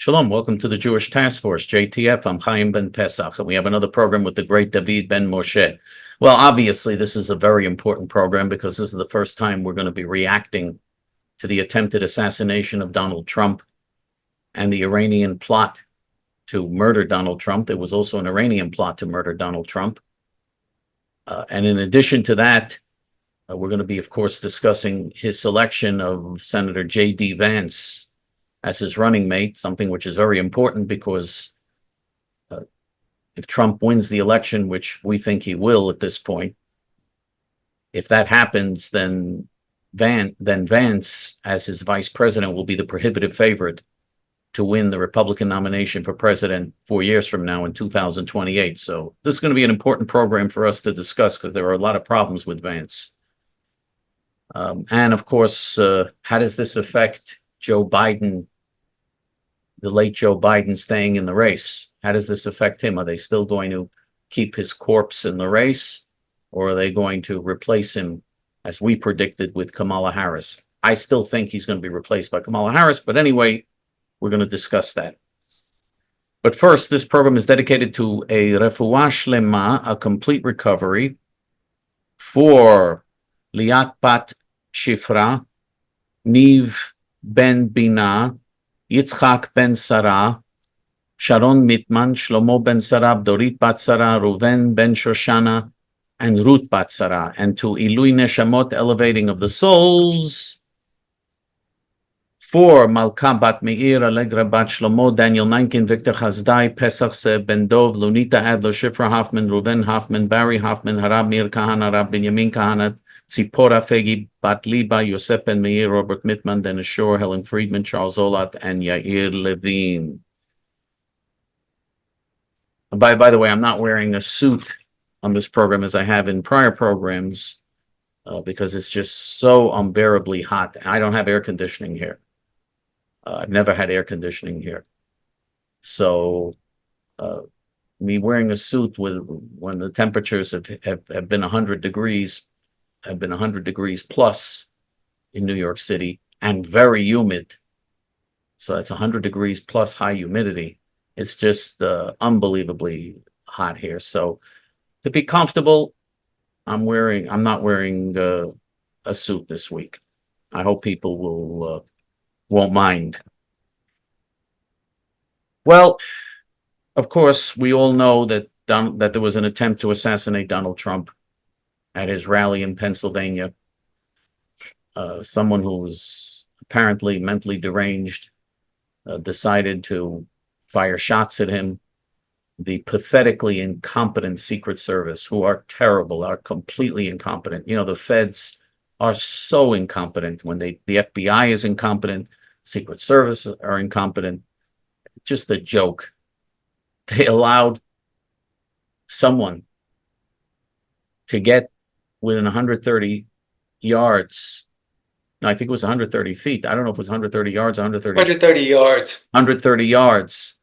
Shalom, welcome to the Jewish Task Force, J.T.F. I'm Chaim Ben Pesach, and we have another program with the great David Ben Moshe. Well, obviously, this is a very important program because this is the first time we're going to be reacting to the attempted assassination of Donald Trump and the Iranian plot to murder Donald Trump. There was also an Iranian plot to murder Donald Trump. And in addition to that, we're going to be, of course, discussing his selection of Senator J.D. Vance as his running mate, something which is very important because if Trump wins the election, which we think he will at this point, if that happens, then Vance, as his vice president, will be the prohibitive favorite to win the Republican nomination for president 4 years from now in 2028. So this is going to be an important program for us to discuss because there are a lot of problems with Vance. And of course, how does this affect Joe Biden, the late Joe Biden staying in the race? How does this affect him? Are they still going to keep his corpse in the race, or are they going to replace him, as we predicted, with Kamala Harris? I still think he's going to be replaced by Kamala Harris, but anyway, we're going to discuss that. But first, this program is dedicated to a refuah shlema, a complete recovery, for Liat Bat Shifra, Niv Ben Bina, Yitzchak Ben Sarah, Sharon Mitman, Shlomo Ben Sarah, Dorit Bat Sarah, Reuven Ben Shoshana, and Ruth Bat Sarah, and to Ilui Neshamot, elevating of the souls, for Malka Bat Meir, Allegra Bat Shlomo, Daniel Nankin, Victor Chazdai, Pesach Se Ben Dov, Lunita Adler, Shifra Hoffman, Reuven Hoffman, Barry Hoffman, Harab Mir Kahana, Rab Benjamin Kahana, Tzipora Fegi, Bat Liba, Yosef Ben Meir, Robert Mittman, Dennis Shore, Helen Friedman, Charles Olat, and Yair Levine. By the way, I'm not wearing a suit on this program as I have in prior programs because it's just so unbearably hot. I don't have air conditioning here. I've never had air conditioning here. So me wearing a suit when the temperatures have been 100 degrees, have been 100 degrees plus in New York City and very humid. So that's 100 degrees plus high humidity. It's just unbelievably hot here. So to be comfortable, I'm not wearing a suit this week. I hope people won't mind. Well, of course, we all know that there was an attempt to assassinate Donald Trump at his rally in Pennsylvania. Someone who was apparently mentally deranged decided to fire shots at him. The pathetically incompetent Secret Service, who are terrible, are completely incompetent. You know, the feds are so incompetent. When the FBI is incompetent, Secret Service are incompetent. Just a joke. They allowed someone to get within 130 yards. No, I think it was 130 feet. I don't know if it was 130 yards, 130 yards. 130 yards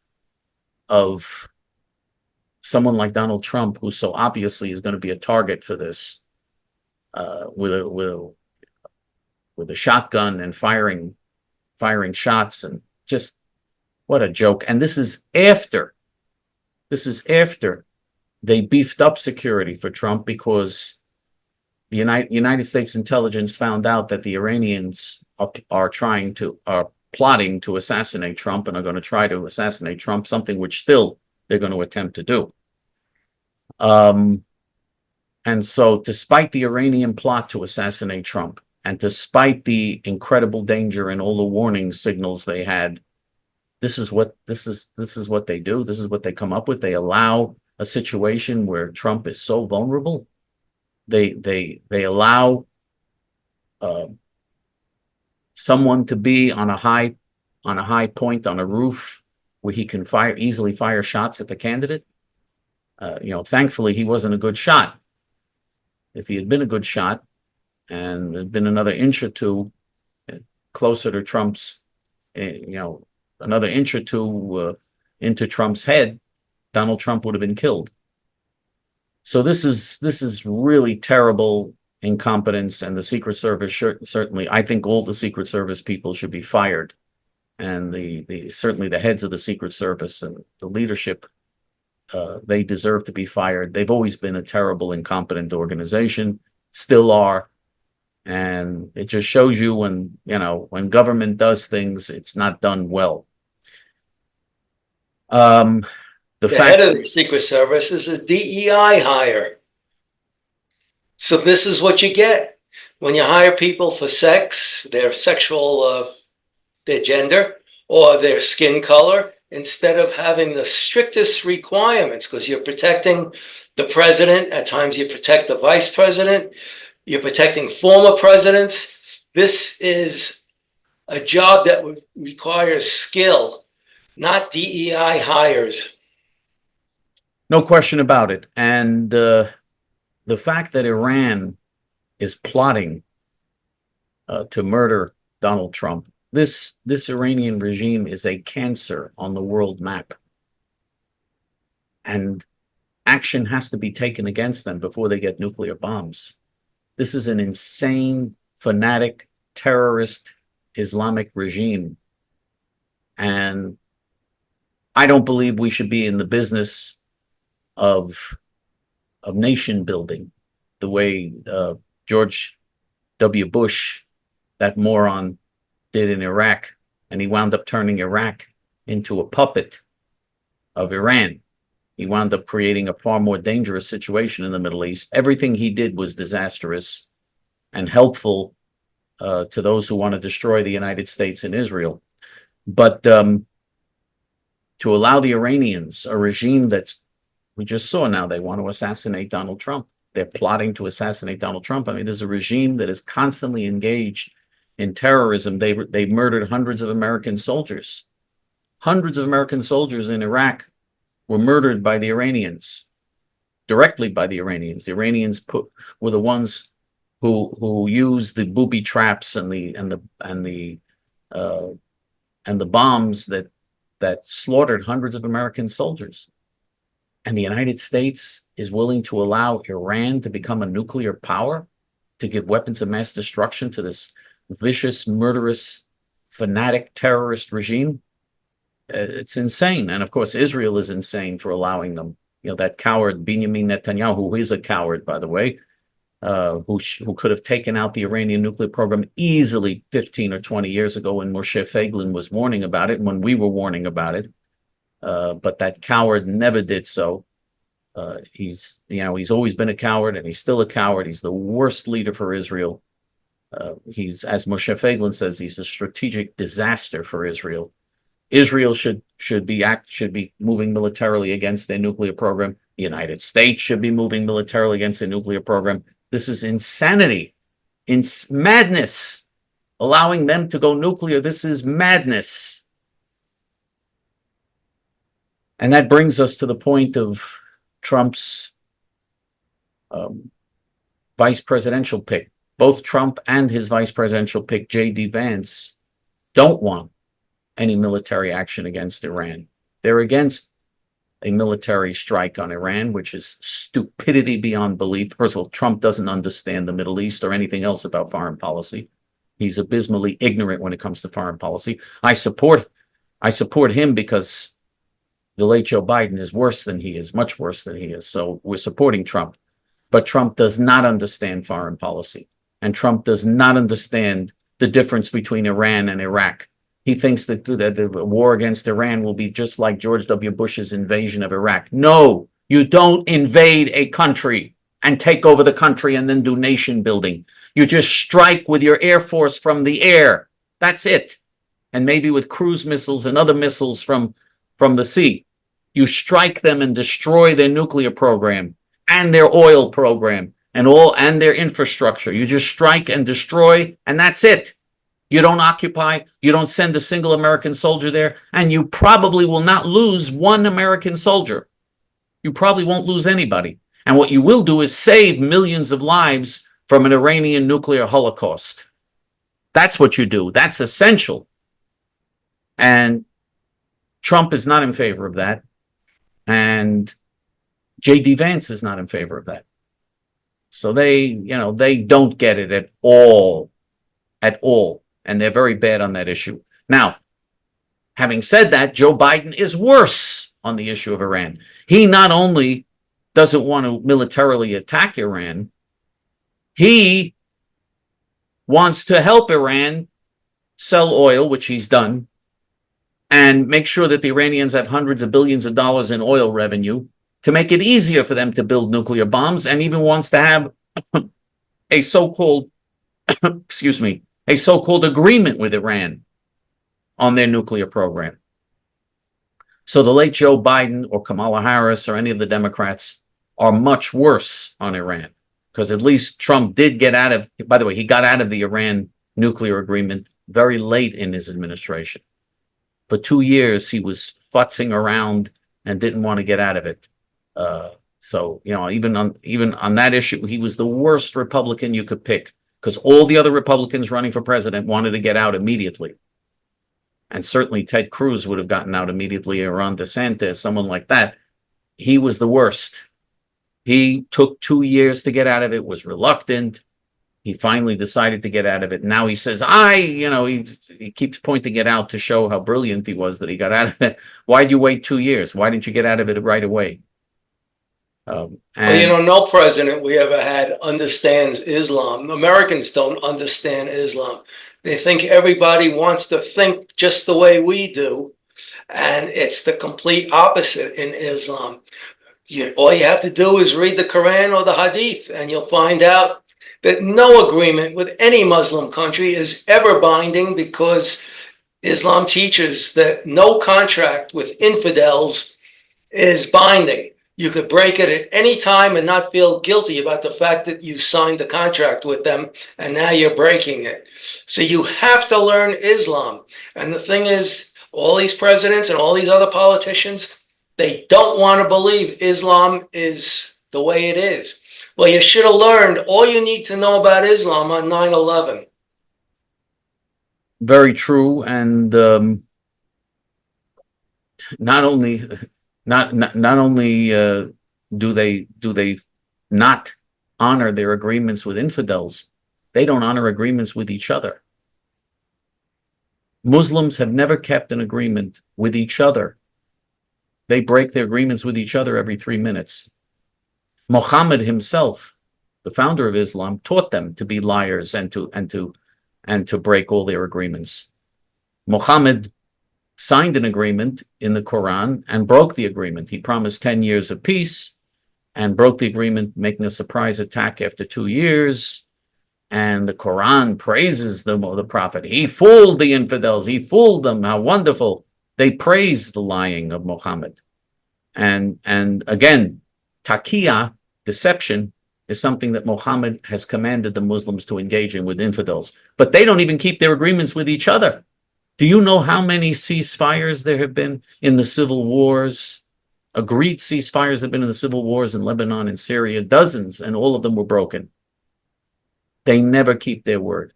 of someone like Donald Trump, who so obviously is going to be a target for this, with a shotgun and firing shots, and just what a joke. And this is after they beefed up security for Trump because the United States intelligence found out that the Iranians are plotting to assassinate Trump and are going to try to assassinate Trump, something which still they're going to attempt to do. And so despite the Iranian plot to assassinate Trump, and despite the incredible danger and all the warning signals they had, this is what they do. This is what they come up with. They allow a situation where Trump is so vulnerable. They allow someone to be on a high point on a roof where he can easily fire shots at the candidate. Thankfully he wasn't a good shot. If he had been a good shot and there'd been another inch or two closer to Trump's, another inch or two into Trump's head, Donald Trump would have been killed. So this is really terrible incompetence, and the Secret Service certainly, I think all the Secret Service people should be fired and the certainly the heads of the Secret Service and the leadership, they deserve to be fired. They've always been a terrible, incompetent organization, still are. And it just shows you when, when government does things, it's not done well. The head of the Secret Service is a DEI hire. So this is what you get when you hire people for sex, their sexual, their gender, or their skin color, instead of having the strictest requirements, because you're protecting the president. At times you protect the vice president. You're protecting former presidents. This is a job that requires skill, not DEI hires. No question about it. And the fact that Iran is plotting to murder Donald Trump, this Iranian regime is a cancer on the world map. And action has to be taken against them before they get nuclear bombs. This is an insane, fanatic, terrorist Islamic regime. And I don't believe we should be in the business of nation building the way George W. Bush, that moron, did in Iraq. And he wound up turning Iraq into a puppet of Iran. He wound up creating a far more dangerous situation in the Middle East. Everything he did was disastrous and helpful to those who want to destroy the United States and Israel. But to allow the Iranians, a regime that's, we just saw now, they want to assassinate Donald Trump. They're plotting to assassinate Donald Trump. I mean, there's a regime that is constantly engaged in terrorism. They murdered hundreds of American soldiers. Hundreds of American soldiers in Iraq were murdered by the Iranians, directly by the Iranians. The Iranians were the ones who used the booby traps and the bombs that slaughtered hundreds of American soldiers. And the United States is willing to allow Iran to become a nuclear power, to give weapons of mass destruction to this vicious, murderous, fanatic terrorist regime. It's insane. And of course, Israel is insane for allowing them. That coward Benjamin Netanyahu, who is a coward, by the way, who could have taken out the Iranian nuclear program easily 15 or 20 years ago when Moshe Feiglin was warning about it, and when we were warning about it. But that coward never did so. He's always been a coward, and he's still a coward. He's the worst leader for Israel. He's, as Moshe Feiglin says, he's a strategic disaster for Israel. Israel should be moving militarily against their nuclear program. The United States should be moving militarily against their nuclear program. This is insanity, madness. Allowing them to go nuclear, this is madness. And that brings us to the point of Trump's vice presidential pick. Both Trump and his vice presidential pick, J.D. Vance, don't want any military action against Iran. They're against a military strike on Iran, which is stupidity beyond belief. First of all, Trump doesn't understand the Middle East or anything else about foreign policy. He's abysmally ignorant when it comes to foreign policy. I support him because the late Joe Biden is worse than he is, much worse than he is. So we're supporting Trump. But Trump does not understand foreign policy. And Trump does not understand the difference between Iran and Iraq. He thinks that the war against Iran will be just like George W. Bush's invasion of Iraq. No, you don't invade a country and take over the country and then do nation building. You just strike with your air force from the air. That's it. And maybe with cruise missiles and other missiles from the sea. You strike them and destroy their nuclear program and their oil program and their infrastructure. You just strike and destroy, and that's it. You don't occupy, you don't send a single American soldier there, and you probably will not lose one American soldier. You probably won't lose anybody. And what you will do is save millions of lives from an Iranian nuclear holocaust. That's what you do. That's essential. And Trump is not in favor of that. And J.D. Vance is not in favor of that. So they don't get it at all. And they're very bad on that issue. Now, Having said that, Joe Biden is worse on the issue of Iran. He not only doesn't want to militarily attack Iran, he wants to help Iran sell oil, which he's done, and make sure that the Iranians have hundreds of billions of dollars in oil revenue to make it easier for them to build nuclear bombs, and even wants to have a so-called, a so-called agreement with Iran on their nuclear program. So the late Joe Biden or Kamala Harris or any of the Democrats are much worse on Iran, because at least Trump did get out of, by the way, he got out of the Iran nuclear agreement very late in his administration. For 2 years, he was futzing around and didn't want to get out of it. So, you know, even on that issue, he was the worst Republican you could pick, because all the other Republicans running for president wanted to get out immediately. And certainly Ted Cruz would have gotten out immediately, or Ron DeSantis, someone like that. He was the worst. He took 2 years to get out of it, was reluctant. He finally decided to get out of it. Now he says, he keeps pointing it out to show how brilliant he was that he got out of it. Why'd you wait 2 years? Why didn't you get out of it right away? No president we ever had understands Islam. Americans don't understand Islam. They think everybody wants to think just the way we do. And it's the complete opposite in Islam. All you have to do is read the Quran or the Hadith, and you'll find out that no agreement with any Muslim country is ever binding, because Islam teaches that no contract with infidels is binding. You could break it at any time and not feel guilty about the fact that you signed a contract with them and now you're breaking it. So you have to learn Islam. And the thing is, all these presidents and all these other politicians, they don't want to believe Islam is the way it is. Well, you should have learned all you need to know about Islam on 9/11. Very true. And not only do they not honor their agreements with infidels, they don't honor agreements with each other. Muslims have never kept an agreement with each other. They break their agreements with each other every 3 minutes. Muhammad himself, the founder of Islam, taught them to be liars and to break all their agreements. Muhammad signed an agreement in the Quran and broke the agreement. He promised 10 years of peace and broke the agreement, making a surprise attack after 2 years. And the Quran praises the Prophet. He fooled the infidels. He fooled them. How wonderful. They praise the lying of Muhammad. And again, taqiyya, deception, is something that Muhammad has commanded the Muslims to engage in with infidels. But they don't even keep their agreements with each other. Do you know how many ceasefires there have been in the civil wars? Agreed ceasefires have been in the civil wars in Lebanon and Syria, dozens, and all of them were broken. They never keep their word.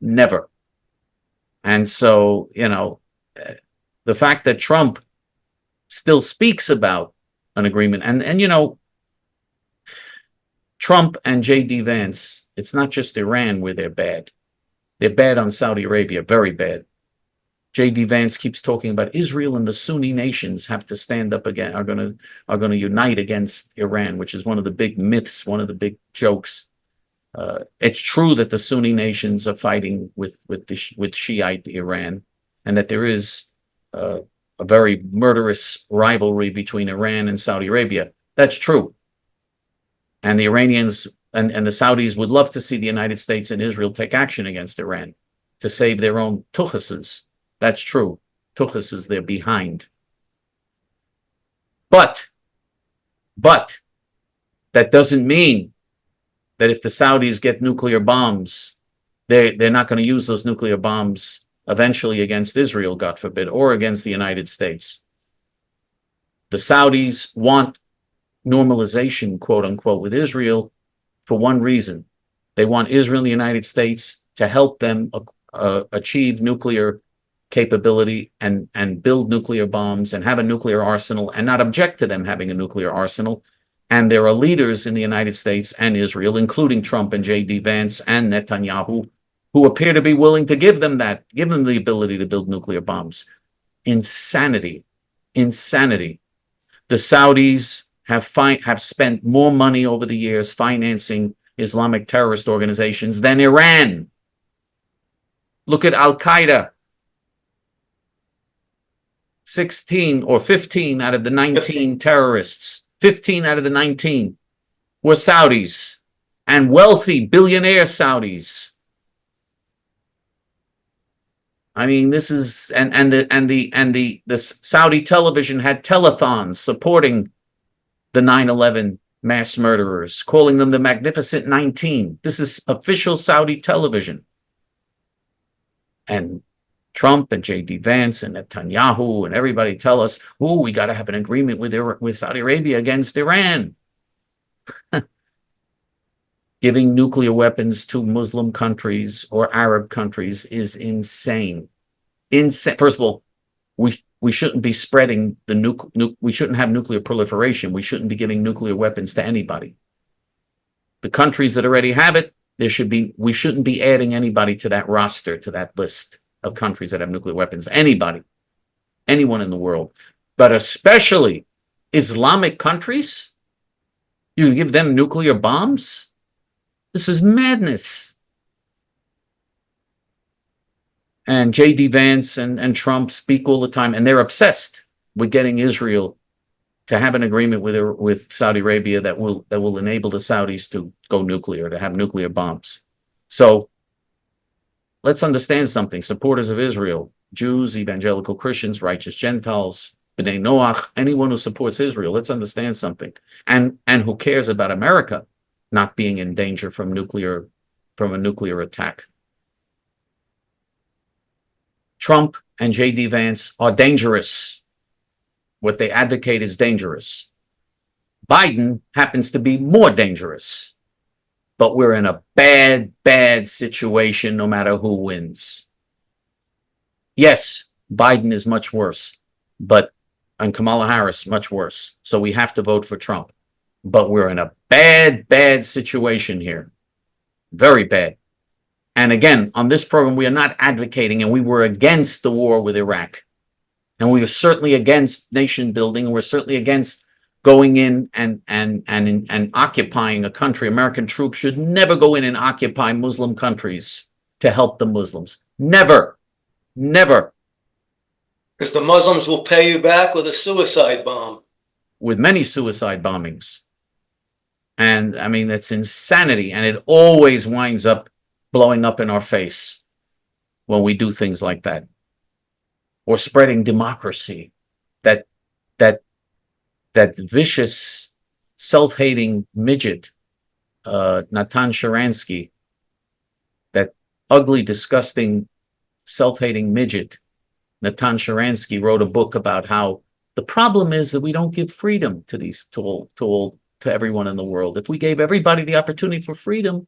Never. And so, the fact that Trump still speaks about an agreement, and Trump and J.D. Vance, it's not just Iran where they're bad. They're bad on Saudi Arabia, very bad. J.D. Vance keeps talking about Israel and the Sunni nations have to stand up again, are going to unite against Iran, which is one of the big myths, one of the big jokes. It's true that the Sunni nations are fighting with Shiite Iran, and that there is a very murderous rivalry between Iran and Saudi Arabia. That's true. And the Iranians and the Saudis would love to see the United States and Israel take action against Iran to save their own tuchuses. That's true. Tuchuses, they're behind. But that doesn't mean that if the Saudis get nuclear bombs, they're not going to use those nuclear bombs eventually against Israel, God forbid, or against the United States. The Saudis want normalization, quote unquote, with Israel for one reason. They want Israel and the United States to help them achieve nuclear capability and build nuclear bombs and have a nuclear arsenal and not object to them having a nuclear arsenal. And there are leaders in the United States and Israel, including Trump and J.D. Vance and Netanyahu, who appear to be willing to give them the ability to build nuclear bombs. Insanity. Insanity. The Saudis have spent more money over the years financing Islamic terrorist organizations than Iran. Look at Al-Qaeda. 16 or 15 out of the 19 terrorists, 15 out of the 19 were Saudis, and wealthy billionaire Saudis. I mean, this is the Saudi television had telethons supporting the 9/11 mass murderers, calling them the Magnificent 19. This is official Saudi television. And Trump and J.D. Vance and Netanyahu and everybody tell us, oh, we got to have an agreement with Saudi Arabia against Iran. Giving nuclear weapons to Muslim countries or Arab countries is insane. First of all, we shouldn't be spreading we shouldn't have nuclear proliferation. We shouldn't be giving nuclear weapons to anybody. The countries that already have it, we shouldn't be adding anybody to that roster, to that list of countries that have nuclear weapons. Anybody, anyone in the world, but especially Islamic countries. You give them nuclear bombs? This is madness. And J.D. Vance and Trump speak all the time, and they're obsessed with getting Israel to have an agreement with Saudi Arabia that will enable the Saudis to go nuclear, to have nuclear bombs. So let's understand something. Supporters of Israel, Jews, evangelical Christians, righteous Gentiles, B'nai Noach, anyone who supports Israel, let's understand something. And who cares about America not being in danger from a nuclear attack. Trump and J.D. Vance are dangerous. What they advocate is dangerous. Biden happens to be more dangerous. But we're in a bad, bad situation no matter who wins. Yes, Biden is much worse, and Kamala Harris much worse. So we have to vote for Trump. But we're in a bad, bad situation here. Very bad. And again, on this program, we are not advocating, and we were against the war with Iraq. And we are certainly against nation building, and we're certainly against going in and occupying a country. American troops should never go in and occupy Muslim countries to help the Muslims. Never. Never. Because the Muslims will pay you back with a suicide bomb. With many suicide bombings. And I mean, that's insanity. And it always winds up blowing up in our face when we do things like that. Or spreading democracy. That vicious, self-hating midget, Natan Sharansky, that ugly, disgusting, self-hating midget, Natan Sharansky wrote a book about how the problem is that we don't give freedom to everyone in the world. If we gave everybody the opportunity for freedom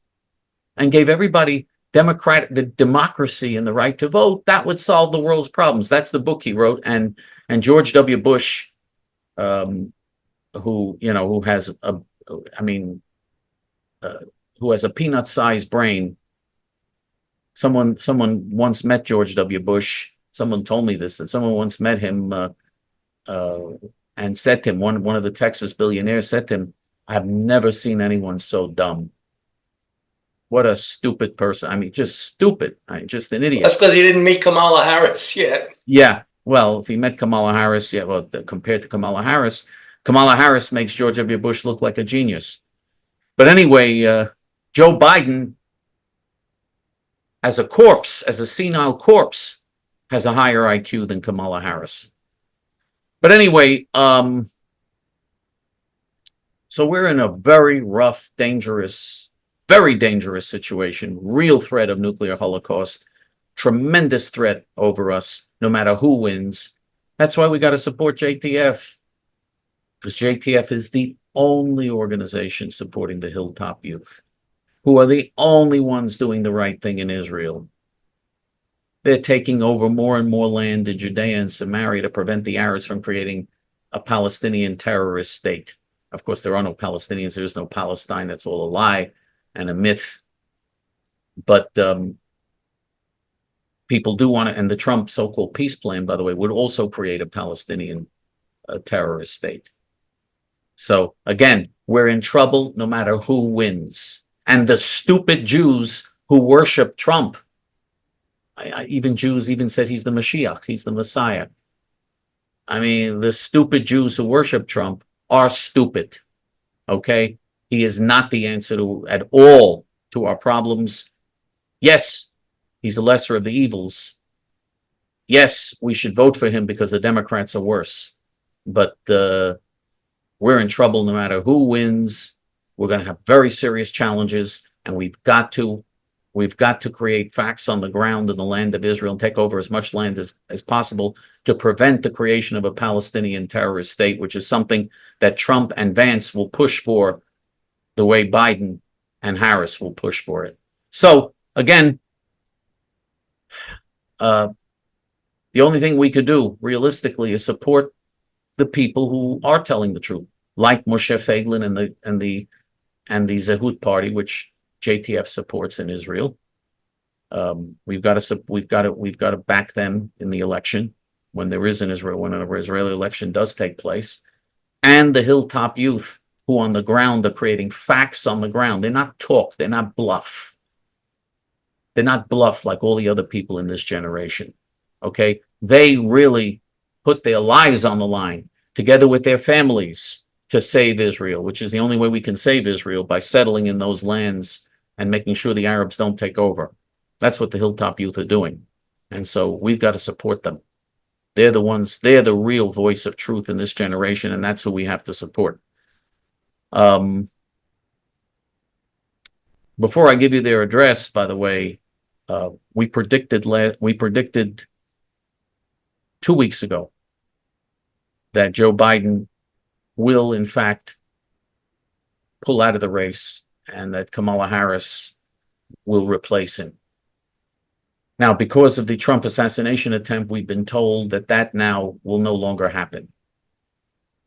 and gave everybody the democracy and the right to vote, that would solve the world's problems. That's the book he wrote. And George W. Bush, who has a peanut-sized brain. Someone once met George W. Bush. Someone told me this, that someone once met him and said to him, one of the Texas billionaires said to him, "I've never seen anyone so dumb." What a stupid person. I mean, just stupid. Just an idiot. That's because he didn't meet Kamala Harris yet. Yeah. Well, if he met Kamala Harris, compared to Kamala Harris makes George W. Bush look like a genius. But anyway, Joe Biden, as a senile corpse, has a higher IQ than Kamala Harris. But anyway, so we're in a very rough, very dangerous situation, real threat of nuclear holocaust, tremendous threat over us, no matter who wins. That's why we got to support J.T.F. Because J.T.F. is the only organization supporting the Hilltop Youth, who are the only ones doing the right thing in Israel. They're taking over more and more land in Judea and Samaria to prevent the Arabs from creating a Palestinian terrorist state. Of course, there are no Palestinians. There's no Palestine. That's all a lie and a myth. But people do want to, and the Trump so-called peace plan, by the way, would also create a Palestinian terrorist state. So again, we're in trouble no matter who wins. And the stupid Jews who worship Trump, even Jews even said he's the Mashiach, he's the Messiah. I mean, the stupid Jews who worship Trump are stupid, okay? He is not the answer at all to our problems. Yes, he's a lesser of the evils. Yes, we should vote for him because the Democrats are worse. But we're in trouble no matter who wins. We're going to have very serious challenges, and we've got to create facts on the ground in the land of Israel and take over as much land as possible to prevent the creation of a Palestinian terrorist state, which is something that Trump and Vance will push for the way Biden and Harris will push for it. So again, the only thing we could do realistically is support the people who are telling the truth, like Moshe Feiglin and the Zehut Party, which J.T.F. supports in Israel. We've got to back them in the election when there is an Israeli election does take place, and the Hilltop Youth, who on the ground are creating facts on the ground. They're not talk. They're not bluff. They're not bluff like all the other people in this generation. Okay, they really put their lives on the line together with their families to save Israel, which is the only way we can save Israel, by settling in those lands and making sure the Arabs don't take over. That's what the Hilltop Youth are doing. And so we've got to support them. They're the real voice of truth in this generation, and that's who we have to support. Before I give you their address, by the way, we predicted 2 weeks ago that Joe Biden will, in fact, pull out of the race and that Kamala Harris will replace him. Now, because of the Trump assassination attempt, we've been told that now will no longer happen,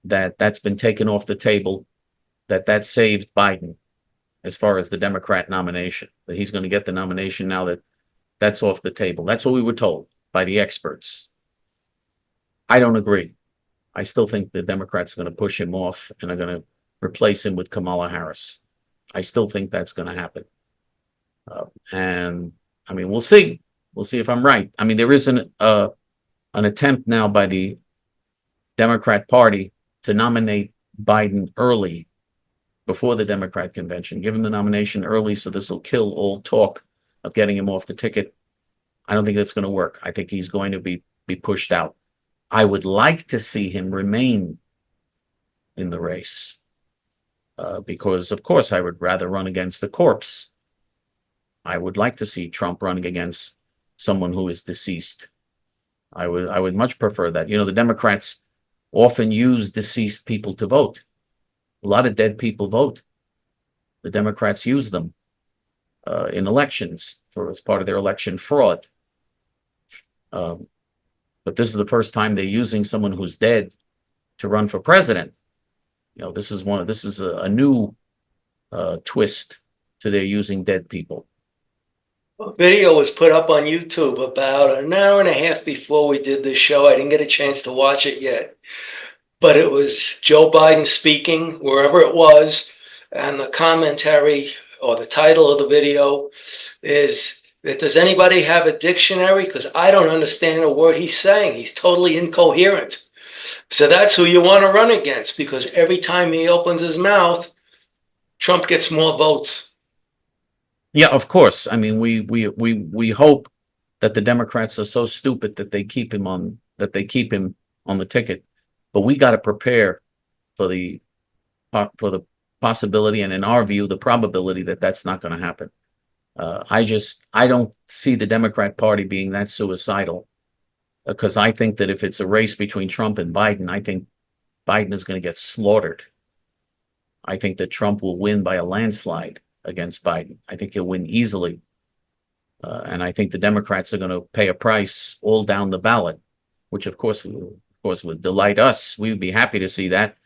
that's been taken off the table, that saved Biden as far as the Democrat nomination, that he's going to get the nomination now that's off the table. That's what we were told by the experts. I don't agree. I still think the Democrats are going to push him off and are going to replace him with Kamala Harris. I still think that's going to happen. And I mean, we'll see. We'll see if I'm right. I mean, there is an attempt now by the Democrat Party to nominate Biden early before the Democrat convention. Give him the nomination early, so this will kill all talk of getting him off the ticket. I don't think that's going to work. I think he's going to be pushed out. I would like to see him remain in the race because, of course, I would rather run against the corpse. I would like to see Trump running against someone who is deceased. I would much prefer that. You know, the Democrats often use deceased people to vote. A lot of dead people vote. The Democrats use them in elections as part of their election fraud. But this is the first time they're using someone who's dead to run for president. You know, this is a new twist to their using dead people. A video was put up on YouTube about an hour and a half before we did this show. I didn't get a chance to watch it yet, but it was Joe Biden speaking wherever it was, and the commentary or the title of the video is that, does anybody have a dictionary? Because I don't understand a word he's saying. He's totally incoherent. So that's who you want to run against, because every time he opens his mouth, Trump gets more votes. Yeah, of course. I mean, we hope that the Democrats are so stupid that they keep him on the ticket. But we got to prepare for the possibility, and in our view, the probability that that's not going to happen. I don't see the Democrat Party being that suicidal, because I think that if it's a race between Trump and Biden, I think Biden is going to get slaughtered. I think that Trump will win by a landslide against Biden. I think he'll win easily. And I think the Democrats are going to pay a price all down the ballot, which of course would delight us. We would be happy to see that.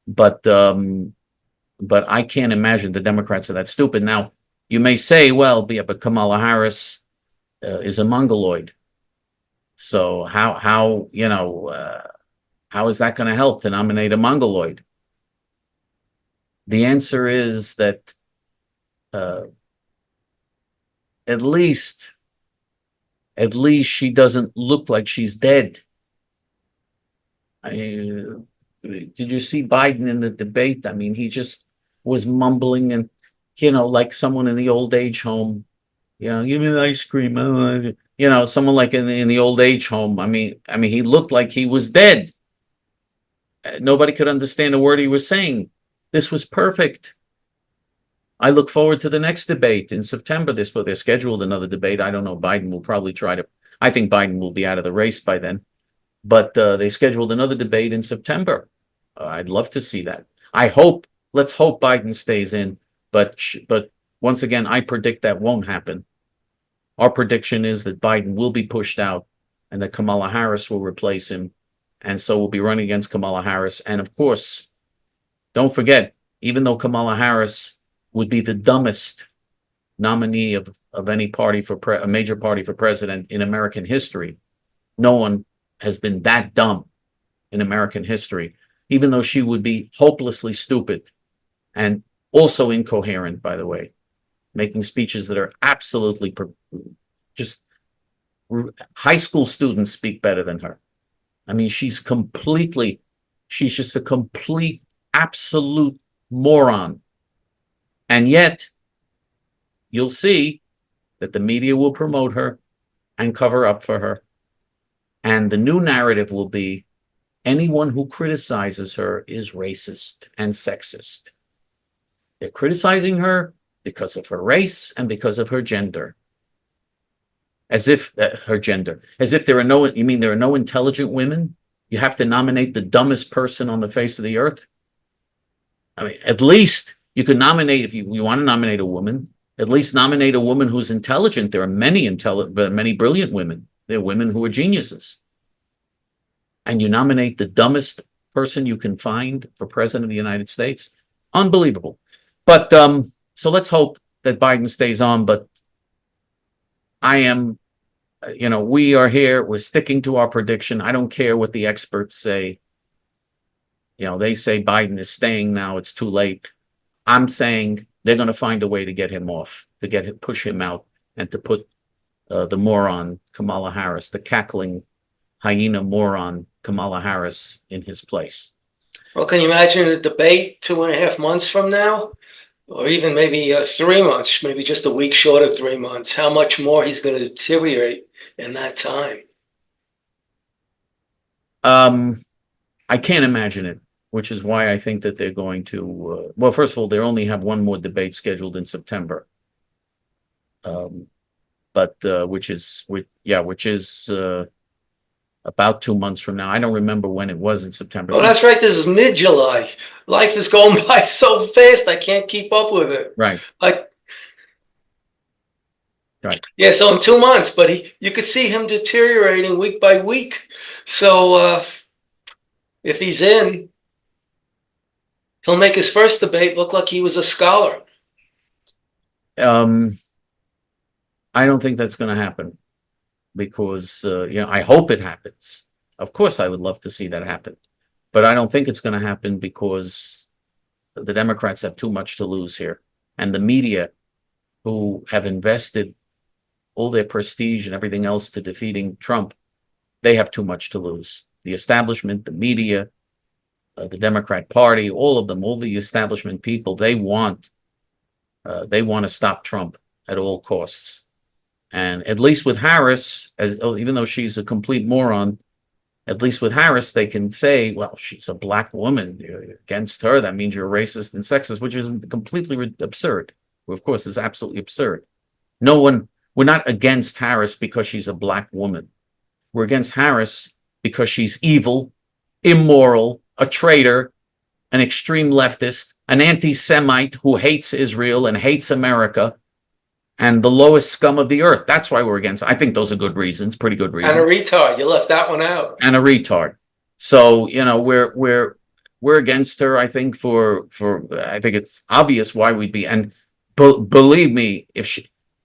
But I can't imagine the Democrats are that stupid. Now, you may say, well, yeah, but Kamala Harris is a mongoloid. So how how is that going to help to nominate a mongoloid? The answer is that at least she doesn't look like she's dead. Did you see Biden in the debate? I mean, he just was mumbling and, like someone in the old age home, give me the ice cream. Someone like in the old age home. I mean, he looked like he was dead. Nobody could understand a word he was saying. This was perfect. I look forward to the next debate in September. They're scheduled another debate. I don't know. Biden will probably I think Biden will be out of the race by then. But they scheduled another debate in September. I'd love to see that. Let's hope Biden stays in. But once again, I predict that won't happen. Our prediction is that Biden will be pushed out and that Kamala Harris will replace him. And so we'll be running against Kamala Harris. And of course, don't forget, even though Kamala Harris would be the dumbest nominee of any party a major party for president in American history, no one has been that dumb in American history, even though she would be hopelessly stupid and also incoherent, by the way, making speeches that are absolutely just high school students speak better than her. I mean, she's just a complete, absolute moron. And yet, you'll see that the media will promote her and cover up for her. And the new narrative will be anyone who criticizes her is racist and sexist. They're criticizing her because of her race and because of her gender. As if there are no intelligent women? You have to nominate the dumbest person on the face of the earth? I mean, at least you could nominate, if you want to nominate a woman, at least nominate a woman who's intelligent. There are many brilliant women. There are women who are geniuses. And you nominate the dumbest person you can find for president of the United States? Unbelievable. But so let's hope that Biden stays on. But we are here. We're sticking to our prediction. I don't care what the experts say. They say Biden is staying now. It's too late. I'm saying they're going to find a way to get him off, push him out, and to put the moron Kamala Harris, the cackling hyena moron Kamala Harris, in his place. Well, can you imagine a debate 2.5 months from now? Or even maybe 3 months, maybe just a week short of 3 months, how much more he's going to deteriorate in that time? I can't imagine it, which is why I think that they're going to, well, first of all, they only have one more debate scheduled in September. Which is about 2 months from now. I don't remember when it was in September. Oh, that's right. This is mid-July. Life is going by so fast. I can't keep up with it. Right. Right. Yeah. So in 2 months, but you could see him deteriorating week by week. So if he's in, he'll make his first debate look like he was a scholar. I don't think that's going to happen. Because, I hope it happens. Of course, I would love to see that happen. But I don't think it's going to happen because the Democrats have too much to lose here. And the media, who have invested all their prestige and everything else to defeating Trump, they have too much to lose. The establishment, the media, the Democrat Party, all of them, all the establishment people, they want to stop Trump at all costs. And at least with Harris, even though she's a complete moron, at least with Harris, they can say, well, she's a black woman. You're against her, that means you're racist and sexist, which is completely absurd. Of course, is absolutely absurd. We're not against Harris because she's a black woman. We're against Harris because she's evil, immoral, a traitor, an extreme leftist, an anti-Semite who hates Israel and hates America, and the lowest scum of the earth. That's why we're against. I think those are good reasons, pretty good reasons. And a retard. You left that one out. And a retard. So, we're against her, I think, I think it's obvious why we'd be. And believe me,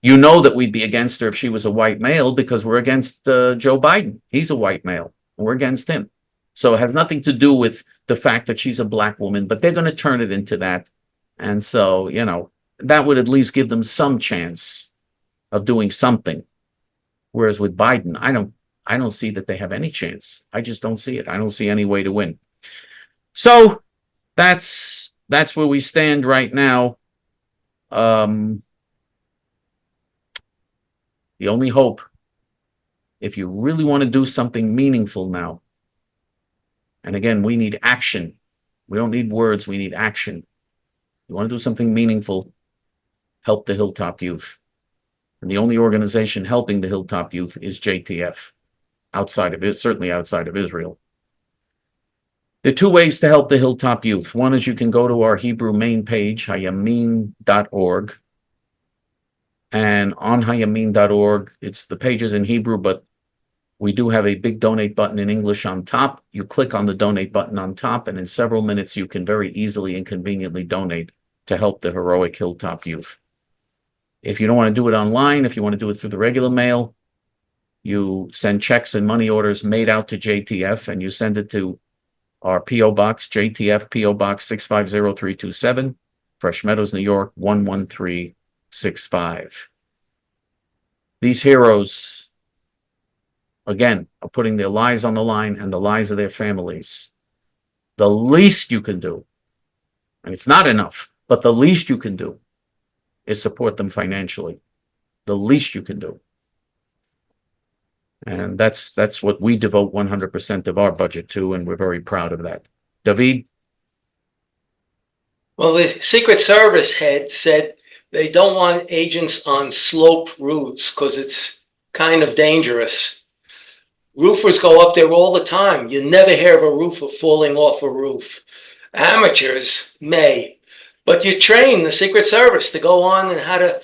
You know that we'd be against her if she was a white male because we're against Joe Biden. He's a white male. We're against him. So it has nothing to do with the fact that she's a black woman, but they're going to turn it into that. And so, you know, that would at least give them some chance of doing something. Whereas with Biden, I don't see that they have any chance. I just don't see it. I don't see any way to win. So that's where we stand right now. The only hope, if you really want to do something meaningful now, and again, we need action. We don't need words, we need action. You want to do something meaningful, help the Hilltop Youth. And the only organization helping the Hilltop Youth is J.T.F, outside of it, certainly outside of Israel. There are two ways to help the Hilltop Youth. One is you can go to our Hebrew main page, hayamin.org. And on hayamin.org, it's the pages in Hebrew, but we do have a big donate button in English on top. You click on the donate button on top, and in several minutes, you can very easily and conveniently donate to help the heroic Hilltop Youth. If you don't want to do it online, if you want to do it through the regular mail, you send checks and money orders made out to J.T.F. and you send it to our P.O. Box, J.T.F. P.O. Box 650327, Fresh Meadows, New York 11365. These heroes, again, are putting their lives on the line and the lives of their families. The least you can do, and it's not enough, but the least you can do is support them financially. The least you can do. And that's what we devote 100% of our budget to, and we're very proud of that. David? Well, the Secret Service head said they don't want agents on slope roofs because it's kind of dangerous. Roofers go up there all the time. You never hear of a roofer falling off a roof. Amateurs may, but you train the Secret Service to go on and how to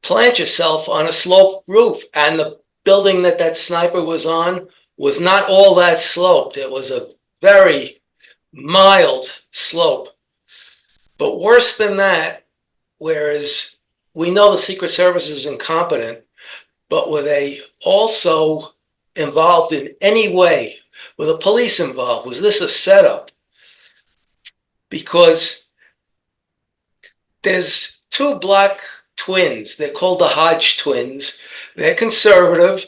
plant yourself on a slope roof. And the building that sniper was on was not all that sloped. It was a very mild slope. But worse than that, whereas we know the Secret Service is incompetent, but were they also involved in any way? Were the police involved? Was this a setup? Because there's two black twins. They're called the Hodge twins. They're conservative.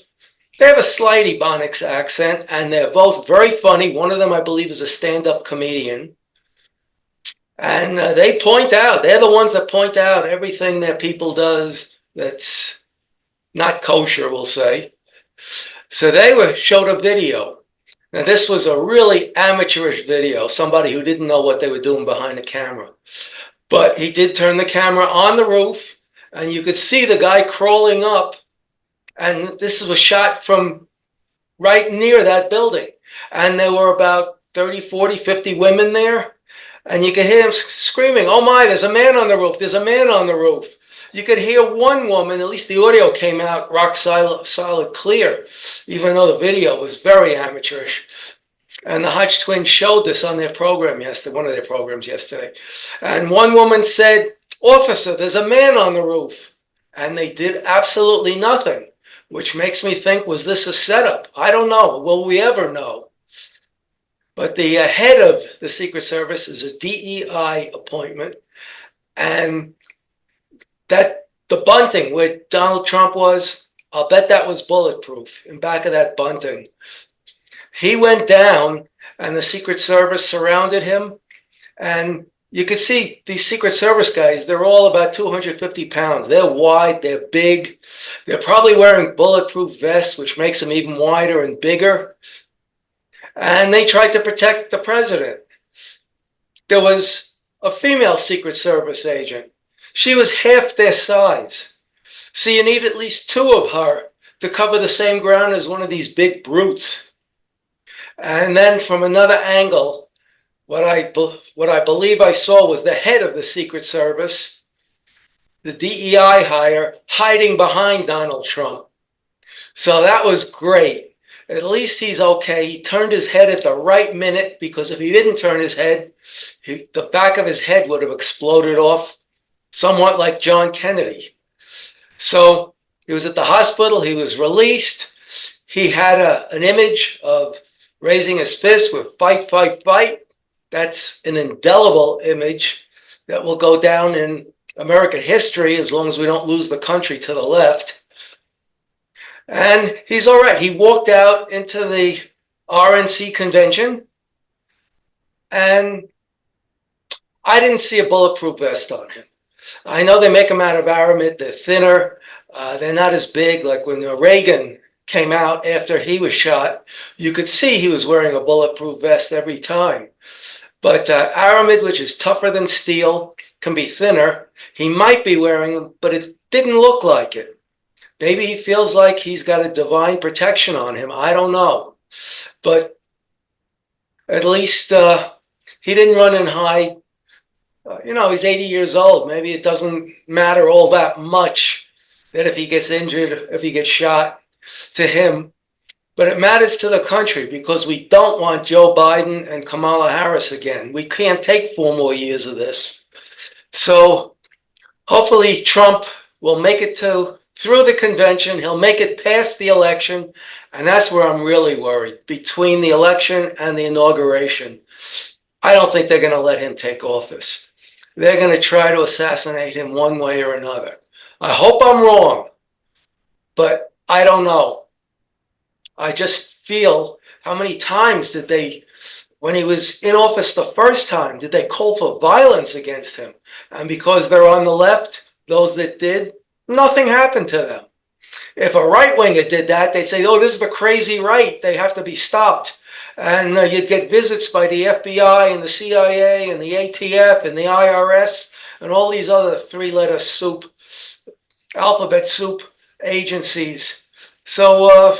They have a slight Ebonics accent, and they're both very funny. One of them, I believe, is a stand-up comedian. And they point out, they're the ones that point out everything that people does that's not kosher, we'll say. So they showed a video. Now, this was a really amateurish video, somebody who didn't know what they were doing behind the camera. But he did turn the camera on the roof, and you could see the guy crawling up. And this was shot from right near that building. And there were about 30, 40, 50 women there. And you could hear them screaming, "Oh my, there's a man on the roof, there's a man on the roof." You could hear one woman, at least the audio came out rock solid clear, even though the video was very amateurish. And the Hodge twins showed this on their program yesterday, one of their programs yesterday. And one woman said, "Officer, there's a man on the roof." And they did absolutely nothing, which makes me think, was this a setup? I don't know. Will we ever know? But the head of the Secret Service is a DEI appointment. And that the bunting where Donald Trump was, I'll bet that was bulletproof in back of that bunting. He went down and the Secret Service surrounded him. And you could see these Secret Service guys, they're all about 250 pounds. They're wide, they're big. They're probably wearing bulletproof vests, which makes them even wider and bigger. And they tried to protect the president. There was a female Secret Service agent. She was half their size. So you need at least two of her to cover the same ground as one of these big brutes. And then from another angle, what I believe I saw was the head of the Secret Service, the DEI hire, hiding behind Donald Trump. So that was great. At least he's okay. He turned his head at the right minute, because if he didn't turn his head, the back of his head would have exploded off, somewhat like John Kennedy. So He was at the hospital. He was released. He had an image of raising his fist with fight, fight, fight. That's an indelible image that will go down in American history as long as we don't lose the country to the left. And he's all right. He walked out into the RNC convention, and I didn't see a bulletproof vest on him. I know they make them out of aramid. They're thinner. They're not as big. Like when Reagan came out after he was shot, you could see he was wearing a bulletproof vest every time. But aramid, which is tougher than steel, can be thinner. He might be wearing them, but it didn't look like it. Maybe he feels like he's got a divine protection on him. I don't know. But at least he didn't run and hide. He's 80 years old. Maybe it doesn't matter all that much that if he gets injured, if he gets shot, to him. But it matters to the country because we don't want Joe Biden and Kamala Harris again. We can't take 4 more years of this. So hopefully Trump will make it through the convention. He'll make it past the election. And that's where I'm really worried. Between the election and the inauguration, I don't think they're going to let him take office. They're going to try to assassinate him one way or another. I hope I'm wrong, but I don't know. I just feel how many times did they, when he was in office the first time, did they call for violence against him? And because they're on the left, those that did, nothing happened to them. If a right-winger did that, they'd say, oh, this is the crazy right. They have to be stopped. And you'd get visits by the FBI and the CIA and the ATF and the IRS and all these other 3-letter soup, alphabet soup agencies. So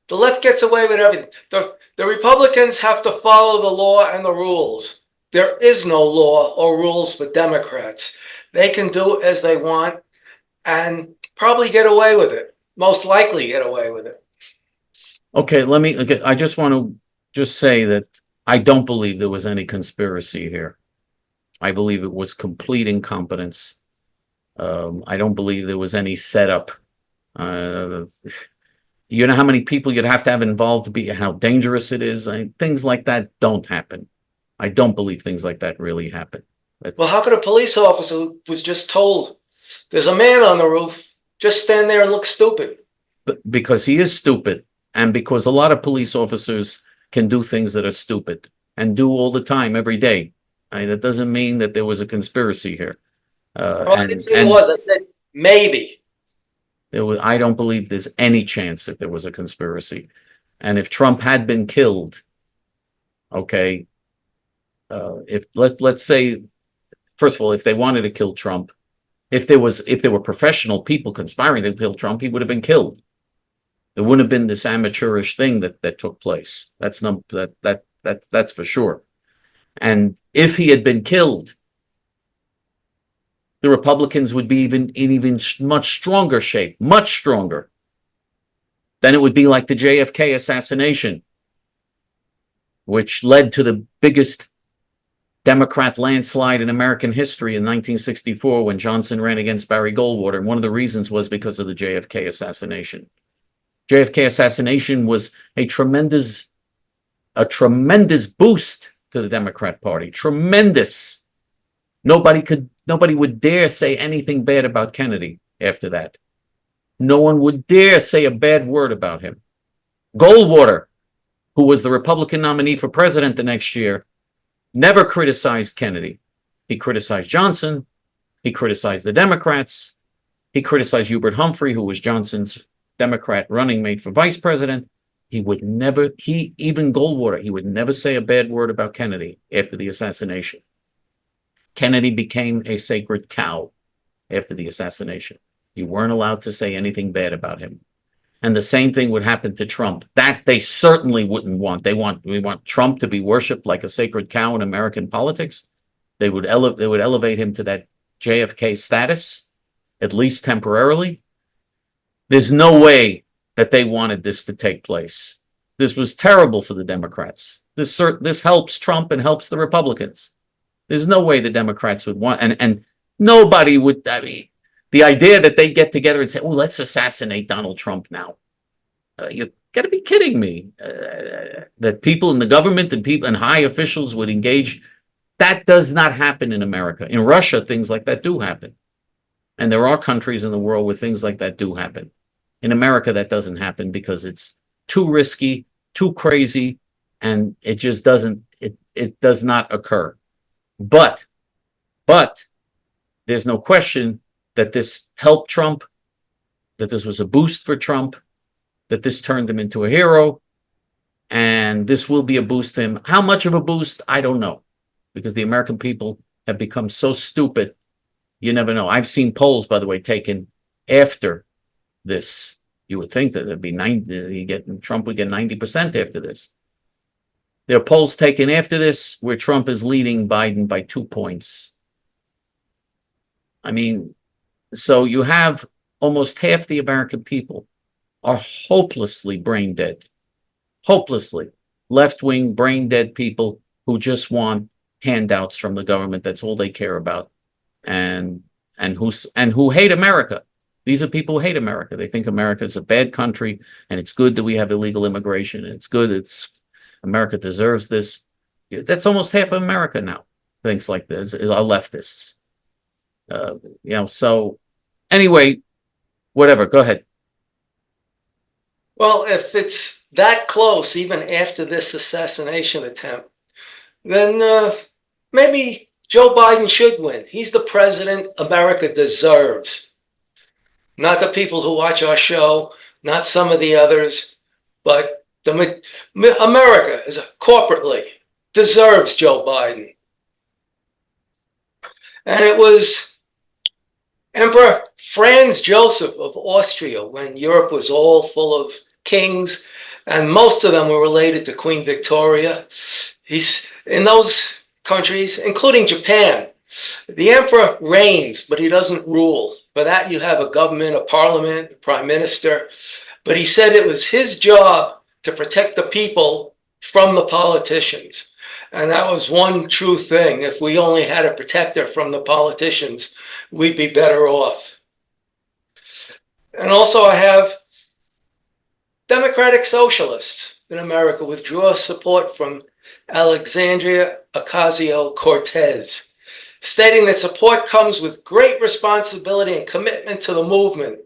the left gets away with everything. The Republicans have to follow the law and the rules. There is no law or rules for Democrats. They can do as they want and probably get away with it. Most likely get away with it. Okay, I just want to just say that I don't believe there was any conspiracy here. I believe it was complete incompetence. I don't believe there was any setup. You know how many people you'd have to have involved to be, how dangerous it is? Things like that don't happen. I don't believe things like that really happen. Well, how could a police officer who was just told, there's a man on the roof, just stand there and look stupid? But because he is stupid, and because a lot of police officers can do things that are stupid and do all the time, every day. That doesn't mean that there was a conspiracy here. I didn't say it was. I said maybe. I don't believe there's any chance that there was a conspiracy. And if Trump had been killed, okay, let's say, first of all, if they wanted to kill Trump, if there were professional people conspiring to kill Trump, he would have been killed. There wouldn't have been this amateurish thing that took place. That's for sure. And if he had been killed, the Republicans would be in even much stronger shape, much stronger. Then it would be like the JFK assassination, which led to the biggest Democrat landslide in American history in 1964 when Johnson ran against Barry Goldwater. And one of the reasons was because of the JFK assassination. JFK assassination was a tremendous boost to the Democrat Party. Tremendous. Nobody would dare say anything bad about Kennedy after that. No one would dare say a bad word about him. Goldwater, who was the Republican nominee for president the next year, never criticized Kennedy. He criticized Johnson. He criticized the Democrats. He criticized Hubert Humphrey, who was Johnson's Democrat running mate for vice president. Even Goldwater, he would never say a bad word about Kennedy after the assassination. Kennedy became a sacred cow after the assassination. You weren't allowed to say anything bad about him. And the same thing would happen to Trump. That they certainly wouldn't want. We want Trump to be worshipped like a sacred cow in American politics. They would elevate him to that JFK status, at least temporarily. There's no way that they wanted this to take place. This was terrible for the Democrats. This helps Trump and helps the Republicans. There's no way the Democrats would want, and nobody would. I mean, the idea that they get together and say, oh, let's assassinate Donald Trump now. You got to be kidding me. That people in the government and people and high officials would engage. That does not happen in America. In Russia, things like that do happen. And there are countries in the world where things like that do happen. In America, that doesn't happen because it's too risky, too crazy, and it just doesn't, it does not occur. But there's no question that this helped Trump, that this was a boost for Trump, that this turned him into a hero, and this will be a boost to him. How much of a boost? I don't know, because the American people have become so stupid, you never know. I've seen polls, by the way, taken after this. You would think that it'd be 90, Trump would get 90% after this. There are polls taken after this where Trump is leading Biden by 2 points. I mean, so you have almost half the American people are hopelessly brain dead. Hopelessly. Left-wing, brain-dead people who just want handouts from the government. That's all they care about. And who hate America. These are people who hate America. They think America is a bad country, and it's good that we have illegal immigration. And it's good. America deserves this. That's almost half of America now. Thinks like this. Are leftists. So anyway, whatever. Go ahead. Well, if it's that close, even after this assassination attempt, then maybe Joe Biden should win. He's the president America deserves. Not the people who watch our show, not some of the others, but America is corporately deserves Joe Biden. And it was Emperor Franz Joseph of Austria, when Europe was all full of kings, and most of them were related to Queen Victoria. He's in those countries, including Japan. The emperor reigns, but he doesn't rule. For that, you have a government, a parliament, a prime minister. But he said it was his job to protect the people from the politicians. And that was one true thing. If we only had a protector from the politicians, we'd be better off. And also I have democratic socialists in America withdraw support from Alexandria Ocasio-Cortez, stating that support comes with great responsibility and commitment to the movement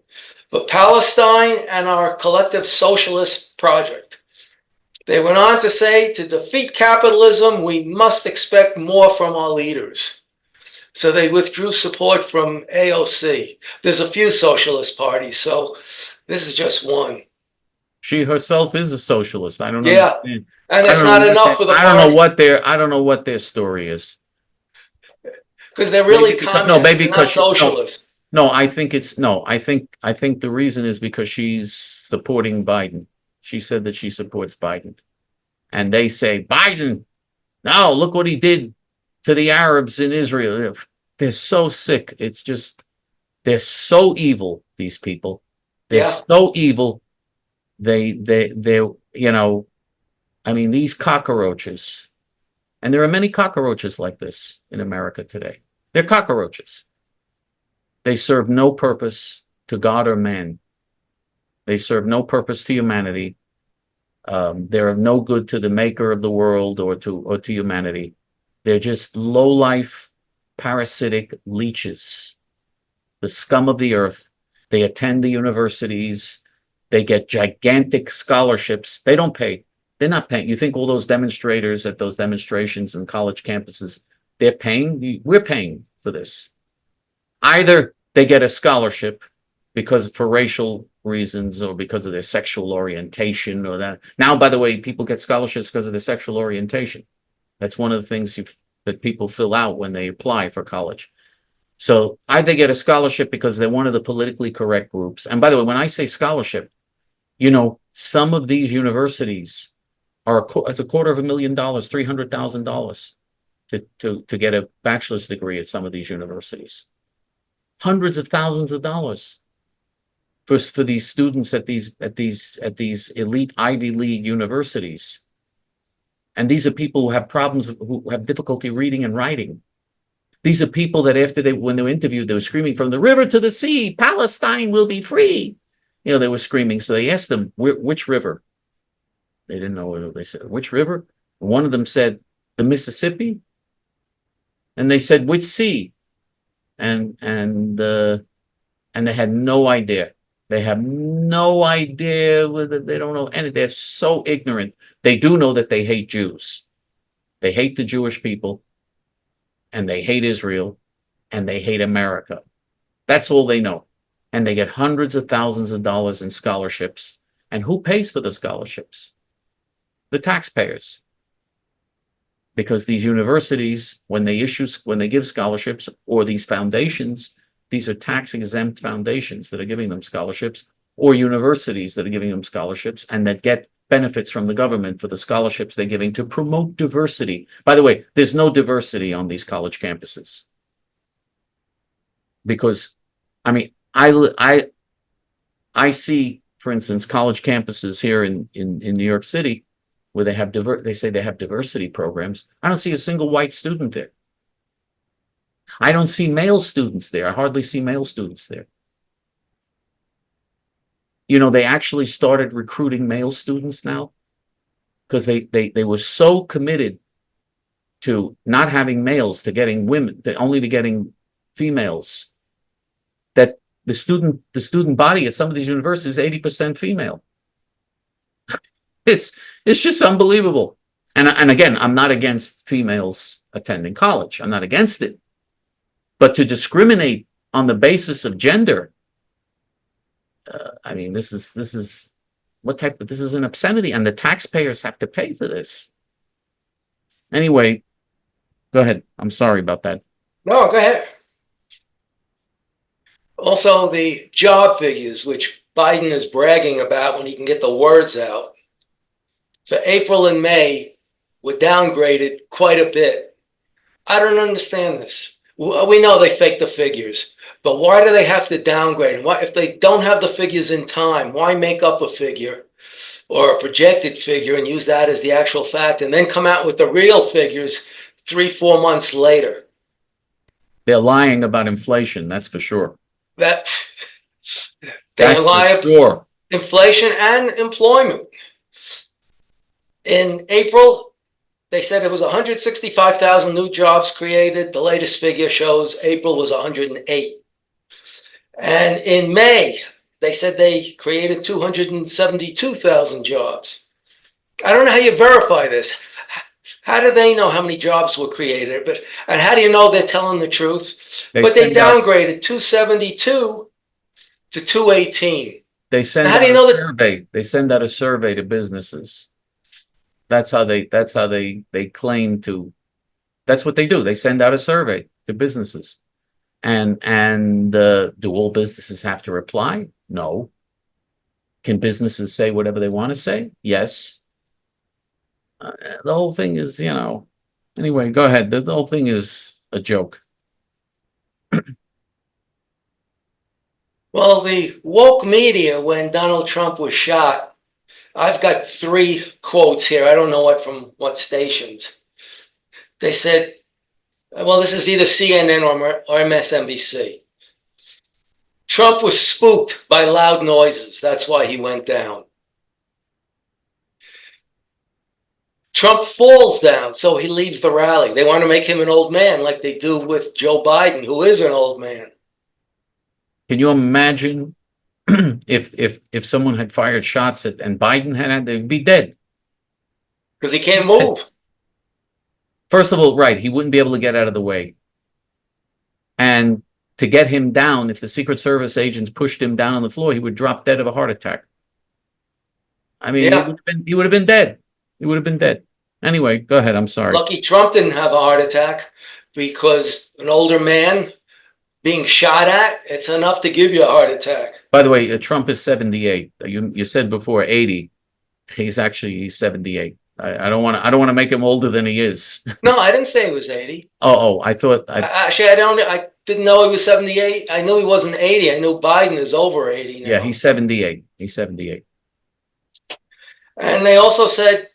for Palestine and our collective socialist project. They went on to say, to defeat capitalism, we must expect more from our leaders. So they withdrew support from AOC. There's a few socialist parties, so this is just one. She herself is a socialist. I don't know. Yeah, and it's not enough for the party. I don't know what their story is. Because they're really communists, they're not socialists. I think the reason is because she's supporting Biden. She said that she supports Biden. And they say, Biden, no, look what he did to the Arabs in Israel. They're so sick. It's just, they're so evil, these people. They're so evil. They're, these cockroaches. And there are many cockroaches like this in America today. They're cockroaches. They serve no purpose to God or man. They serve no purpose to humanity. They're of no good to the maker of the world or to humanity. They're just low-life, parasitic leeches, the scum of the earth. They attend the universities. They get gigantic scholarships. They don't pay. They're not paying. You think all those demonstrators at those demonstrations and college campuses, they're paying? We're paying for this. Either they get a scholarship because for racial reasons or because of their sexual orientation or that. Now, by the way, people get scholarships because of their sexual orientation. That's one of the things that people fill out when they apply for college. So either they get a scholarship because they're one of the politically correct groups. And by the way, when I say scholarship, some of these universities it's $250,000, $300,000 to get a bachelor's degree at some of these universities. Hundreds of thousands of dollars for these students at these elite Ivy League universities. And these are people who have problems, who have difficulty reading and writing. These are people that when they were interviewed, they were screaming from the river to the sea, Palestine will be free. You know, they were screaming. So they asked them, which river? They didn't know what they said. Which river? One of them said, the Mississippi. And they said, which sea? And they had no idea. They have no idea whether they don't know any. They're so ignorant. They do know that they hate Jews. They hate the Jewish people, and they hate Israel, and they hate America. That's all they know. And they get hundreds of thousands of dollars in scholarships. And who pays for the scholarships? The taxpayers. Because these universities, when they give scholarships, or these foundations, these are tax-exempt foundations that are giving them scholarships, or universities that are giving them scholarships, and that get benefits from the government for the scholarships they're giving to promote diversity. By the way, there's no diversity on these college campuses. Because, I mean, I see, for instance, college campuses here in New York City where they say they have diversity programs. I don't see a single white student there. I don't see male students there. I hardly see male students there. You know, they actually started recruiting male students now because they were so committed to not having males, to getting women, only to getting females, that the student body at some of these universities is 80% female. It's just unbelievable. And again, I'm not against females attending college. I'm not against it. But to discriminate on the basis of gender, I mean, this is an obscenity, and the taxpayers have to pay for this. Anyway, go ahead. I'm sorry about that. No, go ahead. Also, the job figures, which Biden is bragging about when he can get the words out, for April and May were downgraded quite a bit. I don't understand this. We know they fake the figures, but why do they have to downgrade? Why, if they don't have the figures in time, why make up a figure or a projected figure and use that as the actual fact, and then come out with the real figures 3-4 months later? They're lying about inflation, that's for sure. They That's lie for sure. Inflation and employment. In April, they said it was 165,000 new jobs created. The latest figure shows April was 108. And in May, they said they created 272,000 jobs. I don't know how you verify this. How do they know how many jobs were created? And how do you know they're telling the truth? But they downgraded 272 to 218. They send out a survey. They send out a survey to businesses. That's how they claim to. That's what they do. They send out a survey to businesses. And do all businesses have to reply? No. Can businesses say whatever they want to say? Yes. The whole thing is, you know, anyway, go ahead. The whole thing is a joke. Well, the woke media, when Donald Trump was shot, I've got 3 quotes here. I don't know from what stations. They said, well, this is either CNN or MSNBC. Trump was spooked by loud noises. That's why he went down. Trump falls down, so he leaves the rally. They want to make him an old man like they do with Joe Biden, who is an old man. Can you imagine if someone had fired shots and Biden had, they'd be dead. Because he can't move. First of all, right, he wouldn't be able to get out of the way. And to get him down, if the Secret Service agents pushed him down on the floor, he would drop dead of a heart attack. I mean, yeah. he would have been dead. He would have been dead. Anyway, go ahead. I'm sorry. Lucky Trump didn't have a heart attack, because an older man being shot at, it's enough to give you a heart attack. By the way, Trump is 78. You said before 80. He's 78. I don't want to make him older than he is. No, I didn't say he was 80. I thought actually I didn't know he was 78. I knew he wasn't 80. I knew Biden is over 80 now. Yeah, he's 78. He's 78. And they also said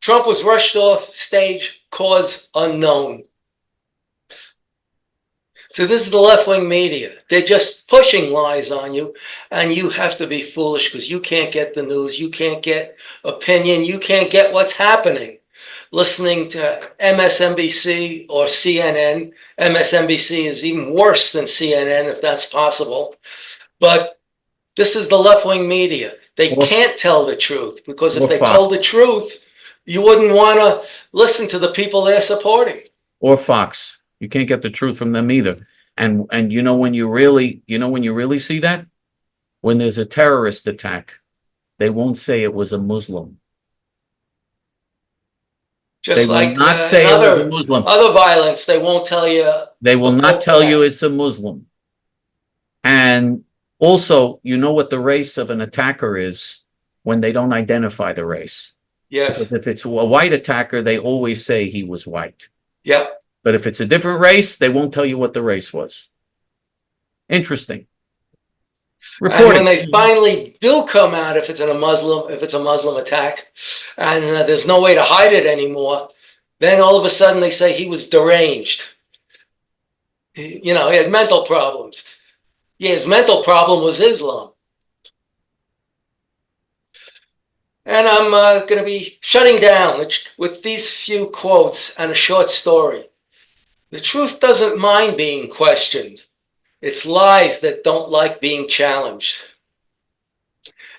Trump was rushed off stage, cause unknown. So this is the left-wing media. They're just pushing lies on you, and you have to be foolish because you can't get the news, you can't get opinion, you can't get what's happening. Listening to MSNBC or CNN. MSNBC is even worse than CNN, if that's possible. But this is the left-wing media. They can't tell the truth, because if they told the truth, you wouldn't want to listen to the people they're supporting. Or Fox. You can't get the truth from them either. And you know when you really see that? When there's a terrorist attack, they won't say it was a Muslim. Just they will like not say it was a Muslim. Other violence, they won't tell you. They will not tell you it's a Muslim. And also, you know what the race of an attacker is when they don't identify the race. Yes. Because if it's a white attacker, they always say he was white. Yeah. But if it's a different race, they won't tell you what the race was. Interesting. Reporting. And when they finally do come out, if it's a Muslim attack, and there's no way to hide it anymore, then all of a sudden they say he was deranged. He had mental problems. Yeah, his mental problem was Islam. And I'm going to be shutting down with these few quotes and a short story. The truth doesn't mind being questioned. It's lies that don't like being challenged.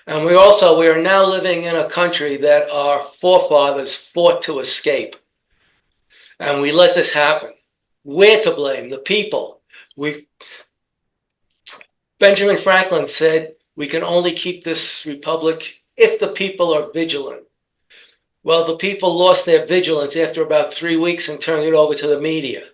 And we are now living in a country that our forefathers fought to escape. And we let this happen. We're to blame, the people. Benjamin Franklin said, we can only keep this republic if the people are vigilant. Well, the people lost their vigilance after about 3 weeks and turned it over to the media.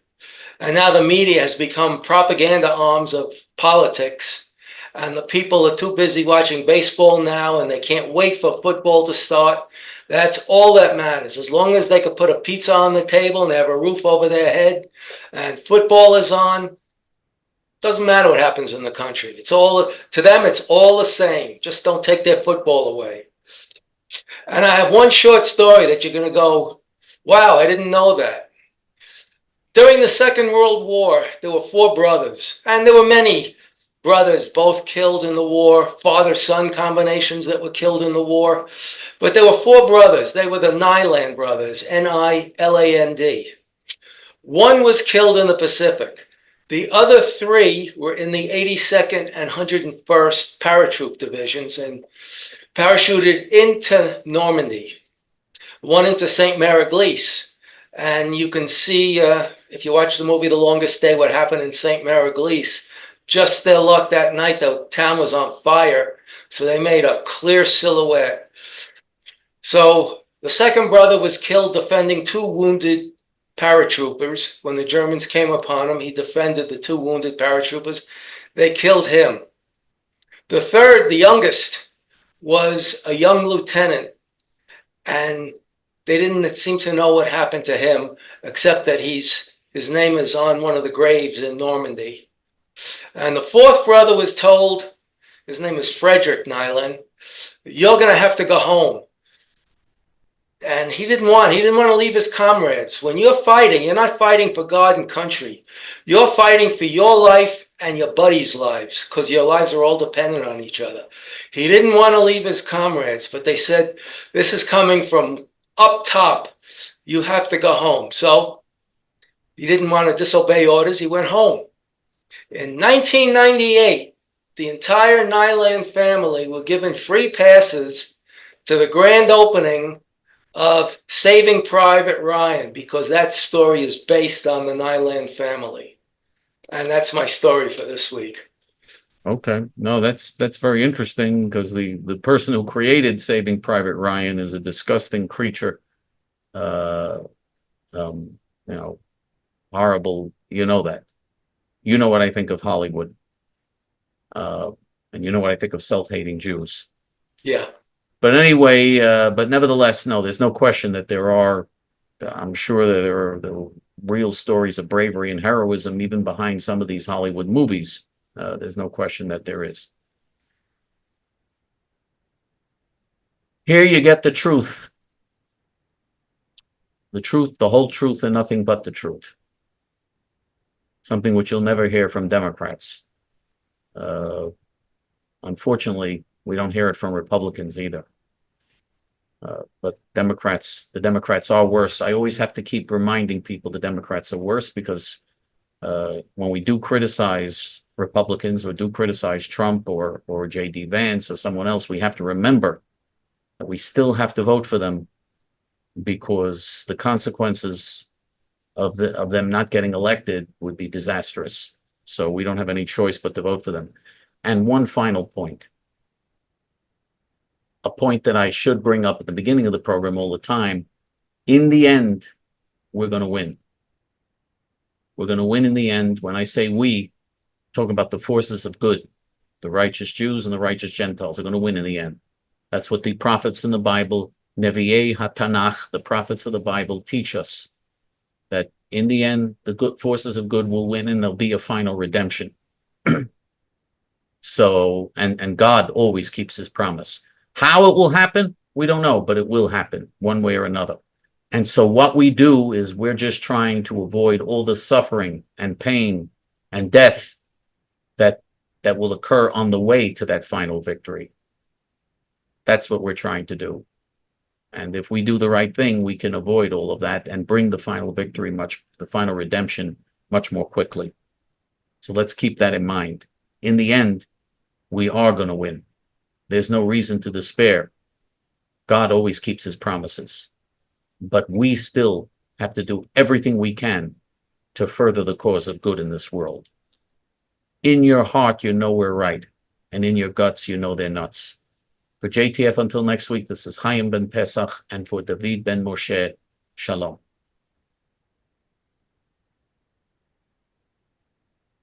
And now the media has become propaganda arms of politics. And the people are too busy watching baseball now, and they can't wait for football to start. That's all that matters. As long as they can put a pizza on the table and they have a roof over their head and football is on, doesn't matter what happens in the country. To them, it's all the same. Just don't take their football away. And I have one short story that you're going to go, wow, I didn't know that. During the Second World War, there were 4 brothers, and there were many brothers, both killed in the war, father-son combinations that were killed in the war. But there were 4 brothers. They were the Nyland brothers, N-I-L-A-N-D. One was killed in the Pacific. The other 3 were in the 82nd and 101st Paratroop Divisions and parachuted into Normandy, one into St. Mary-Glise. And you can see, if you watch the movie The Longest Day, what happened in St. Mary-Glise. Just their luck that night, the town was on fire, so they made a clear silhouette. So the second brother was killed defending 2 wounded paratroopers. When the Germans came upon him, he defended the 2 wounded paratroopers. They killed him. The third, the youngest, was a young lieutenant, and they didn't seem to know what happened to him, except that his name is on one of the graves in Normandy. And the 4th brother was told, his name is Frederick Nyland, you're going to have to go home. And he didn't want to leave his comrades. When you're fighting, you're not fighting for God and country. You're fighting for your life and your buddies' lives, because your lives are all dependent on each other. He didn't want to leave his comrades, but they said, this is coming from up top. You have to go home. So he didn't want to disobey orders. He went home. In 1998, the entire Nyland family were given free passes to the grand opening of Saving Private Ryan, because that story is based on the Nyland family. And that's my story for this week. Okay. No, that's very interesting, because the person who created Saving Private Ryan is a disgusting creature. Horrible. You know that. You know what I think of Hollywood. And you know what I think of self-hating Jews. Yeah. But anyway, but nevertheless, no, there's no question that I'm sure that there are real stories of bravery and heroism even behind some of these Hollywood movies. There's no question that there is. Here you get the truth. The truth, the whole truth, and nothing but the truth. something which you'll never hear from Democrats. Unfortunately, we don't hear it from Republicans either. But the Democrats are worse. I always have to keep reminding people the Democrats are worse because when we do criticize Republicans or do criticize Trump or J.D. Vance or someone else, we have to remember that we still have to vote for them because the consequences of them not getting elected would be disastrous. So we don't have any choice but to vote for them. And one final point, a point that I should bring up at the beginning of the program all the time. In the end, we're going to win. We're going to win in the end. When I say we, talking about the forces of good, the righteous Jews and the righteous Gentiles are going to win in the end. That's what the prophets in the Bible, Nevi'ei HaTanakh, the prophets of the Bible, teach us, that in the end, the good forces of good will win and there'll be a final redemption. So, and God always keeps his promise. How it will happen, we don't know, but it will happen one way or another. And so what we do is we're just trying to avoid all the suffering and pain and death that will occur on the way to that final victory. That's what we're trying to do. And if we do the right thing, we can avoid all of that and bring the final victory, the final redemption, much more quickly. So let's keep that in mind. In the end, we are going to win. There's no reason to despair. God always keeps his promises. But we still have to do everything we can to further the cause of good in this world. In your heart, you know we're right. And in your guts, you know they're nuts. For J.T.F. until next week, this is Chaim ben Pesach, and for David ben Moshe, Shalom.